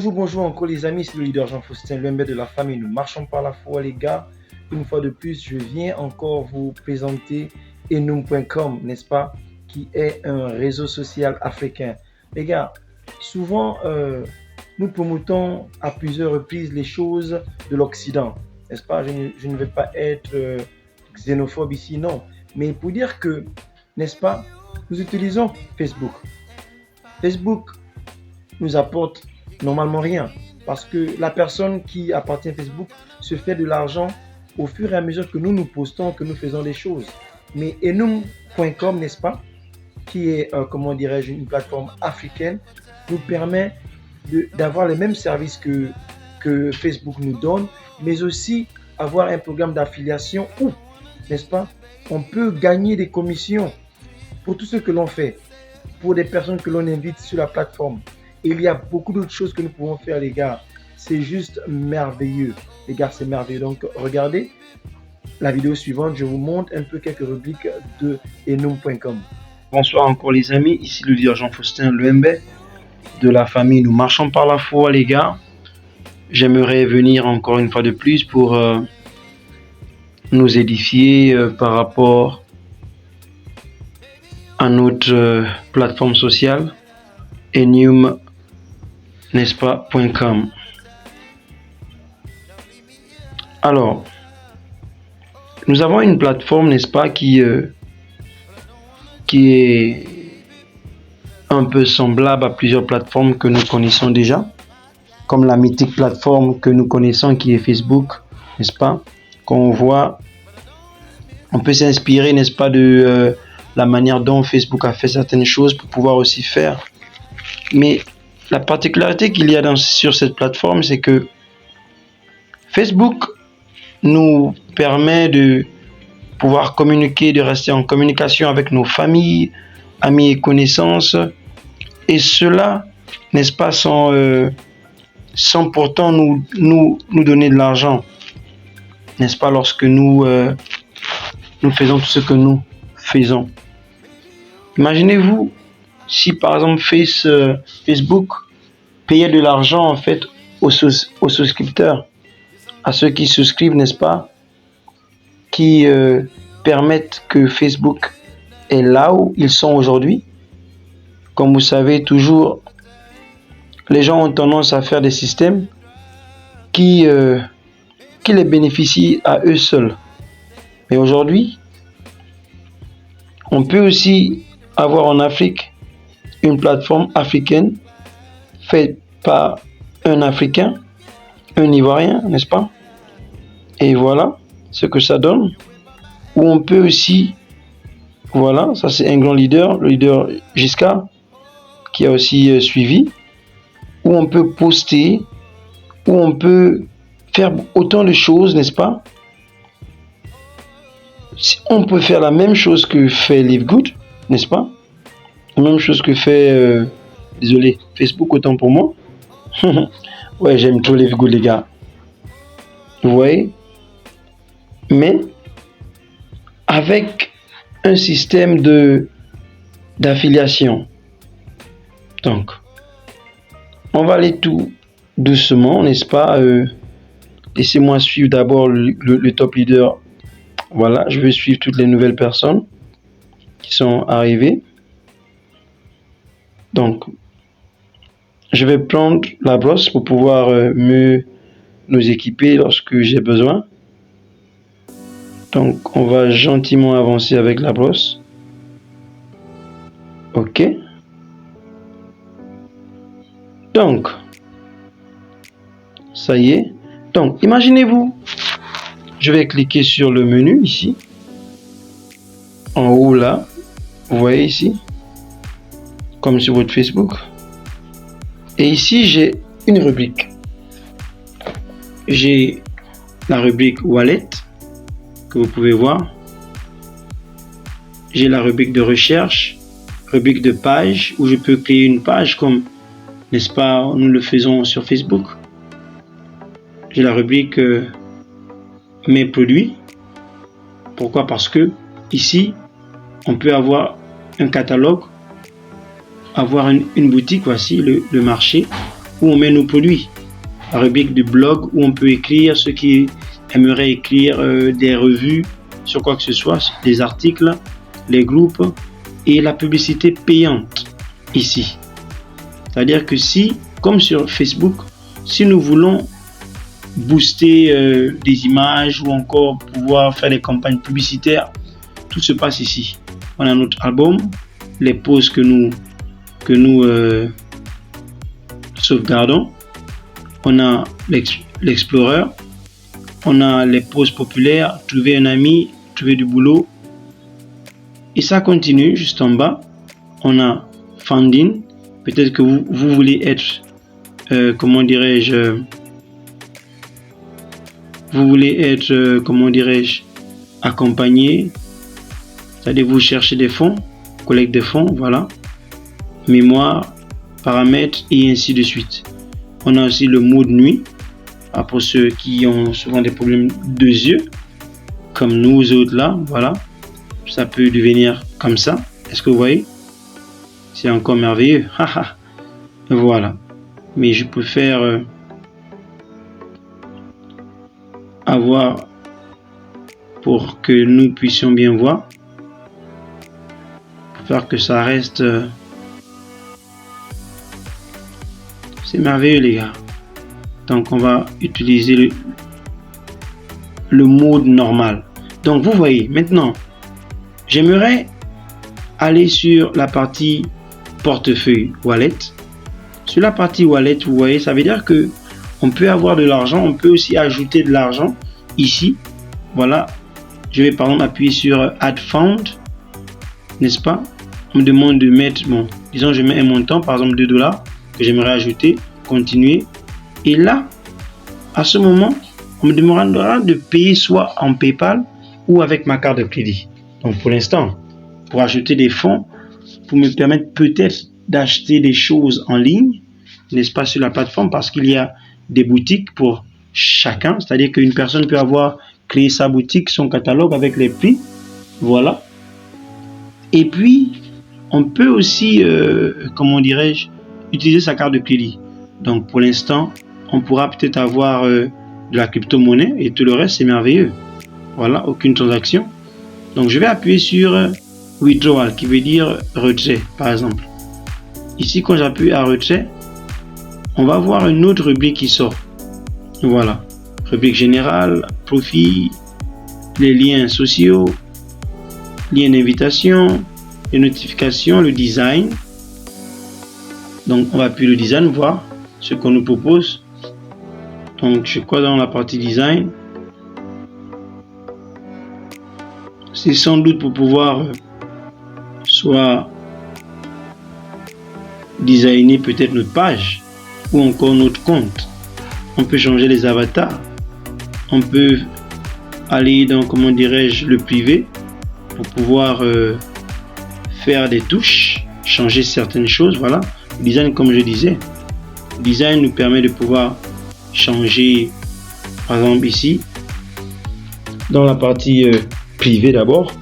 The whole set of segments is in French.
Bonjour encore les amis, c'est le leader Jean-Faustin Luembe de la famille Nous Marchons par la foi les gars. Une fois de plus, je viens encore vous présenter enum.com, n'est-ce pas, qui est un réseau social africain. Les gars, souvent nous promotons à plusieurs reprises les choses de l'Occident, n'est-ce pas. Je ne vais pas être xénophobe ici, non, mais pour dire que, n'est-ce pas, nous utilisons Facebook. Facebook nous apporte normalement rien parce que la personne qui appartient à Facebook se fait de l'argent au fur et à mesure que nous postons, que nous faisons des choses. Mais enum.com, n'est-ce pas, qui est, comment dirais-je, une plateforme africaine, nous permet d'avoir les mêmes services que Facebook nous donne, mais aussi avoir un programme d'affiliation où, n'est-ce pas, on peut gagner des commissions pour tout ce que l'on fait, pour des personnes que l'on invite sur la plateforme. Et il y a beaucoup d'autres choses que nous pouvons faire, les gars. C'est juste merveilleux. Les gars, c'est merveilleux. Donc, regardez la vidéo suivante. Je vous montre un peu quelques rubriques de enum.com. Bonsoir encore les amis. Ici le leader Jean-Faustin Luembe de la famille Nous Marchons par la foi, les gars. J'aimerais venir encore une fois de plus pour nous édifier par rapport à notre plateforme sociale enum, n'est-ce pas, .com. Alors, nous avons une plateforme, n'est-ce pas, qui est un peu semblable à plusieurs plateformes que nous connaissons déjà, comme la mythique plateforme que nous connaissons qui est Facebook, n'est-ce pas, qu'on voit, on peut s'inspirer, n'est-ce pas, de la manière dont Facebook a fait certaines choses pour pouvoir aussi faire. Mais la particularité qu'il y a sur cette plateforme, c'est que Facebook nous permet de pouvoir communiquer, de rester en communication avec nos familles, amis et connaissances. Et cela, n'est-ce pas, sans pourtant nous donner de l'argent. N'est-ce pas, lorsque nous faisons tout ce que nous faisons. Imaginez-vous si par exemple Facebook payait de l'argent en fait aux souscripteurs, à ceux qui souscrivent, n'est-ce pas, qui permettent que Facebook est là où ils sont aujourd'hui. Comme vous savez, toujours les gens ont tendance à faire des systèmes qui les bénéficient à eux seuls. Mais aujourd'hui, on peut aussi avoir en Afrique une plateforme africaine faite par un Africain, un Ivoirien, n'est-ce pas? Et voilà ce que ça donne. Où on peut aussi, voilà, ça c'est un grand leader, le leader Giscard, qui a aussi suivi, où on peut poster, où on peut faire autant de choses, n'est-ce pas? On peut faire la même chose que fait Live Good, n'est-ce pas? La même chose que fait, désolé, Facebook, autant pour moi. Ouais, j'aime trop Live Good, les gars. Vous voyez? Mais avec un système d'affiliation. Donc, on va aller tout doucement, n'est-ce pas? Laissez-moi suivre d'abord le top leader. Voilà, je vais suivre toutes les nouvelles personnes qui sont arrivées. Donc, je vais prendre la brosse pour pouvoir nous équiper lorsque j'ai besoin. Donc, on va gentiment avancer avec la brosse. OK. Donc, ça y est. Donc, imaginez-vous, je vais cliquer sur le menu ici. En haut là, vous voyez ici, comme sur votre Facebook. Et ici, j'ai une rubrique. J'ai la rubrique Wallet, que vous pouvez voir. J'ai la rubrique de recherche, rubrique de page, où je peux créer une page comme, n'est-ce pas, nous le faisons sur Facebook. J'ai la rubrique mes produits. Pourquoi? Parce que ici, on peut avoir un catalogue, avoir une boutique, voici le marché, où on met nos produits. La rubrique du blog où on peut écrire ceux qui aimeraient écrire des revues sur quoi que ce soit, des articles, les groupes et la publicité payante ici. C'est-à-dire que si, comme sur Facebook, si nous voulons booster des images ou encore pouvoir faire des campagnes publicitaires, tout se passe ici. On a notre album, les posts que nous sauvegardons, on a l'Explorer, on a les posts populaires, trouver un ami, trouver du boulot, et ça continue juste en bas. On a Funding, peut-être que vous voulez être, accompagné, c'est-à-dire vous cherchez des fonds, collecte des fonds, voilà, mémoire, paramètres et ainsi de suite. On a aussi le mode nuit, pour ceux qui ont souvent des problèmes de yeux, comme nous autres là, voilà, ça peut devenir comme ça. Est-ce que vous voyez? C'est encore merveilleux, voilà. Mais je préfère avoir pour que nous puissions bien voir, pour faire que ça reste. C'est merveilleux les gars. Donc on va utiliser le mode normal. Donc vous voyez maintenant, j'aimerais aller sur la partie portefeuille wallet. Sur la partie wallet, vous voyez, ça veut dire que on peut avoir de l'argent, on peut aussi ajouter de l'argent ici. Voilà, je vais par exemple appuyer sur Add Fund, n'est-ce pas? On me demande de mettre, bon, disons je mets un montant, par exemple $2 que j'aimerais ajouter, continuer. Et là, à ce moment, on me demandera de payer soit en PayPal ou avec ma carte de crédit. Donc pour l'instant, pour ajouter des fonds, pour me permettre peut-être d'acheter des choses en ligne, n'est-ce pas, sur la plateforme, parce qu'il y a des boutiques pour chacun, c'est-à-dire qu'une personne peut avoir créé sa boutique, son catalogue avec les prix, voilà. Et puis, on peut aussi, utiliser sa carte de crédit. Donc pour l'instant, on pourra peut-être avoir de la crypto-monnaie et tout le reste, c'est merveilleux. Voilà, aucune transaction. Donc je vais appuyer sur Withdrawal, qui veut dire retrait, par exemple. Ici, quand j'appuie à retrait, on va voir une autre rubrique qui sort. Voilà, rubrique générale, profit, les liens sociaux, liens d'invitation, les notifications, le design. Donc on va appuyer le design, voir ce qu'on nous propose. Donc je crois dans la partie design. C'est sans doute pour pouvoir soit designer peut-être notre page ou encore notre compte. On peut changer les avatars. On peut aller dans, le privé pour pouvoir faire des touches, changer certaines choses. Voilà. Le design, comme je disais, le design nous permet de pouvoir changer, par exemple ici, dans la partie privée d'abord,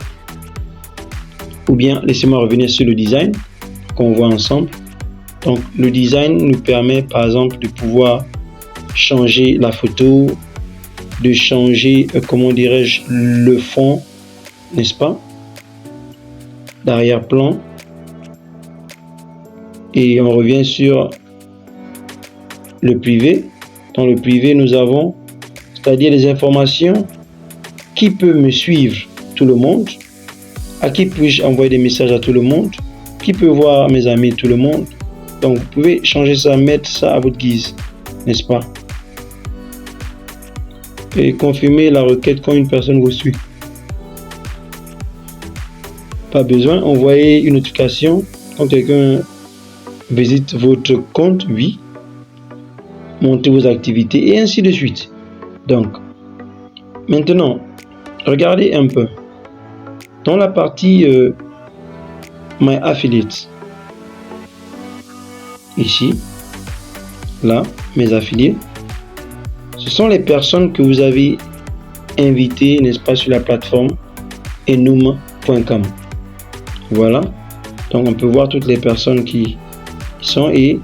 ou bien laissez-moi revenir sur le design qu'on voit ensemble. Donc le design nous permet par exemple de pouvoir changer la photo, de changer le fond, n'est-ce pas, d'arrière-plan. Et on revient sur le privé. Dans le privé, nous avons, c'est-à-dire les informations, qui peut me suivre, tout le monde, à qui puis-je envoyer des messages à tout le monde, qui peut voir mes amis, tout le monde. Donc vous pouvez changer ça, mettre ça à votre guise, n'est-ce pas? Et confirmer la requête quand une personne vous suit. Pas besoin, envoyer une notification quand quelqu'un visite votre compte, oui. Monter vos activités et ainsi de suite. Donc, maintenant, regardez un peu. Dans la partie My Affiliates, ici, là, mes affiliés, ce sont les personnes que vous avez invitées, n'est-ce pas, sur la plateforme enum.com. Voilà. Donc, on peut voir toutes les personnes qui sont et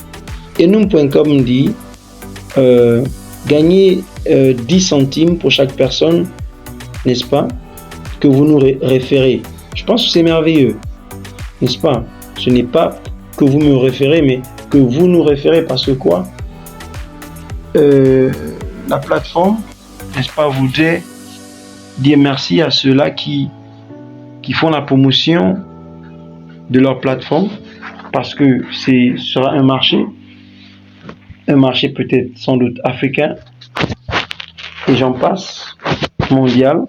Enum.com dit gagner 10 centimes pour chaque personne, n'est-ce pas, que vous nous référez. Je pense que c'est merveilleux, n'est-ce pas? Ce n'est pas que vous me référez, mais que vous nous référez, parce que quoi? La plateforme, n'est-ce pas, voudrait dire merci à ceux-là qui font la promotion de leur plateforme, parce que ce sera un marché peut-être sans doute africain, et j'en passe, mondial,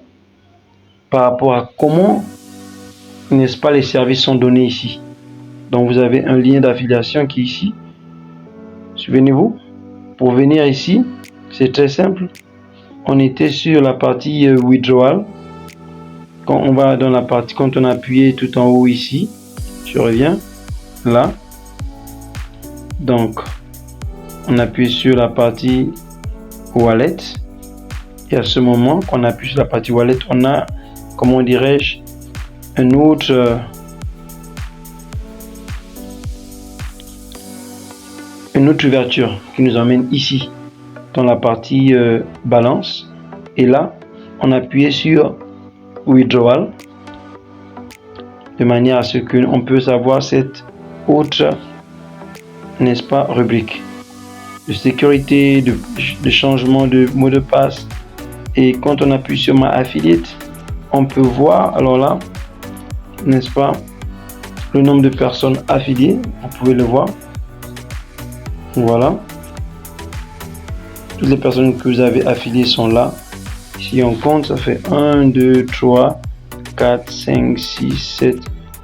par rapport à comment, n'est-ce pas, les services sont donnés ici. Donc vous avez un lien d'affiliation qui est ici. Souvenez-vous, pour venir ici, c'est très simple. On était sur la partie withdrawal. Quand on va dans la partie, quand on a appuyé tout en haut ici, je reviens là. Donc on appuie sur la partie wallet. Et à ce moment qu'on appuie sur la partie wallet, on a, comment dirais-je, une autre ouverture qui nous emmène ici dans la partie balance. Et là, on appuie sur withdrawal de manière à ce qu'on peut savoir cette autre, n'est-ce pas, rubrique de sécurité, de changement de mot de passe. Et quand on appuie sur ma affiliate, on peut voir, alors là, n'est-ce pas, le nombre de personnes affiliées. Vous pouvez le voir. Voilà. Toutes les personnes que vous avez affiliées sont là. Si on compte, ça fait 1, 2, 3, 4, 5, 6, 7,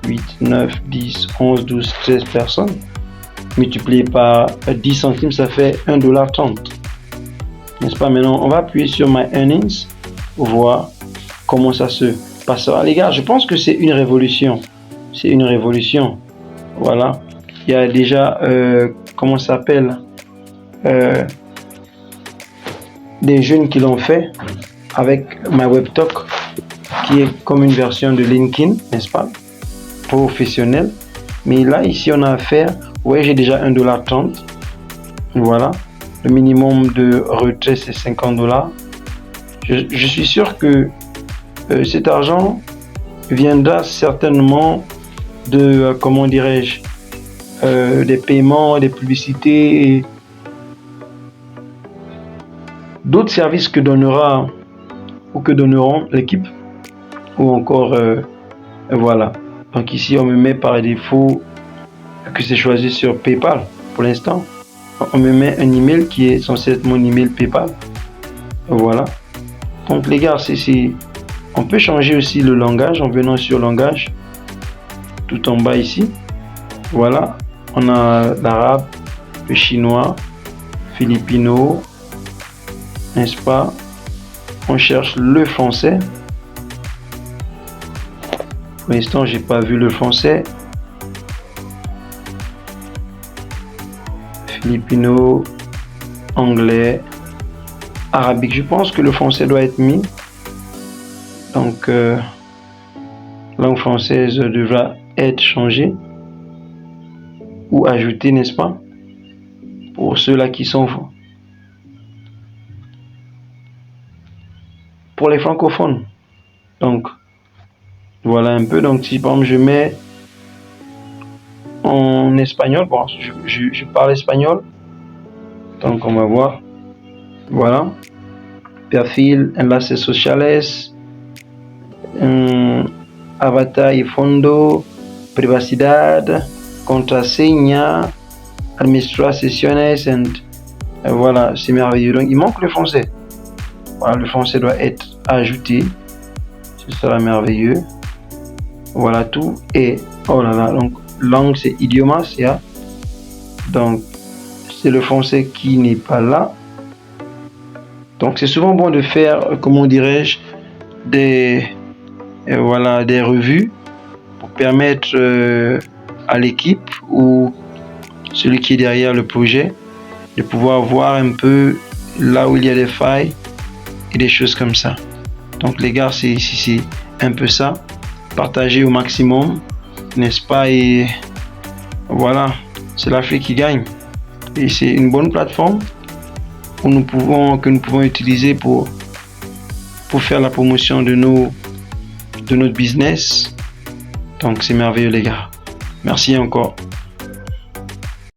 8, 9, 10, 11, 12, 13 personnes. Multiplié par 10 centimes, ça fait $1.30. N'est-ce pas? Maintenant, on va appuyer sur My Earnings pour voir comment ça se passera. Les gars, je pense que c'est une révolution. C'est une révolution. Voilà. Il y a déjà, comment ça s'appelle, des jeunes qui l'ont fait avec MyWebTalk, qui est comme une version de LinkedIn, n'est-ce pas, professionnel. Mais là, ici, on a affaire, ouais, j'ai déjà $1.30. Voilà. Le minimum de retrait, c'est $50. Je suis sûr que cet argent viendra certainement de, comment dirais-je, des paiements, des publicités et d'autres services que donnera ou que donneront l'équipe, ou encore voilà. Donc ici on me met par défaut que c'est choisi sur PayPal pour l'instant. On me met un email qui est censé être mon email PayPal. Voilà. Donc les gars, on peut changer aussi le langage en venant sur langage tout en bas ici. Voilà. On a l'arabe, le chinois, philippino, n'est-ce pas? On cherche le français. Pour l'instant, j'ai pas vu le français. Philippino, anglais, arabique. Je pense que le français doit être mis. Donc, langue française devra être changée ou ajoutée, n'est-ce pas? Pour ceux-là qui sont pour les francophones. Donc, voilà un peu. Donc, si par exemple je mets en espagnol, bon, je parle espagnol. Donc, on va voir. Voilà. Perfil, enlaces sociales, avatar y fondo, privacidad, contraseña, administrar sesiones, voilà, c'est merveilleux. Donc, il manque le français. Voilà, le français doit être ajouté. Ce sera merveilleux. Voilà tout. Et oh là là, donc langue c'est idiomas, yeah. Donc c'est le français qui n'est pas là. Donc c'est souvent bon de faire, comment dirais-je, des revues pour permettre à l'équipe ou celui qui est derrière le projet de pouvoir voir un peu là où il y a des failles et des choses comme ça. Donc les gars, c'est un peu ça. Partager au maximum, n'est-ce pas? Et voilà, c'est l'Afrique qui gagne. Et c'est une bonne plateforme que nous pouvons utiliser pour faire la promotion de notre business. Donc c'est merveilleux les gars. Merci encore.